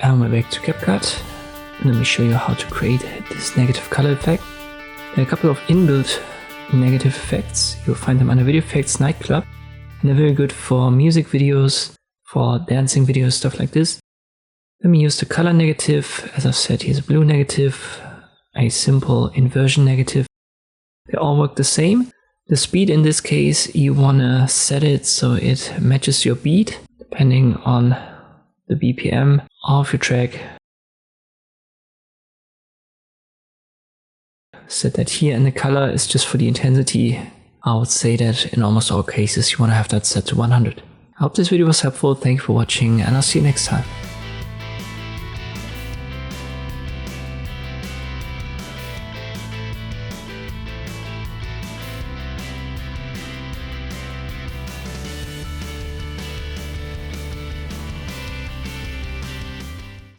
And we're back to CapCut. Let me show you how to create this negative color effect. There are a couple of inbuilt negative effects. You'll find them under Video Effects Nightclub. And they're very good for music videos, for dancing videos, stuff like this. Let me use the color negative. As I've said, here's a blue negative, a simple inversion negative. They all work the same. The speed in this case, you want to set it so it matches your beat, depending on the BPM of your track. Set that here, and the color is just for the intensity. I would say that in almost all cases you want to have that set to 100. I hope this video was helpful. Thank you for watching, and I'll see you next time.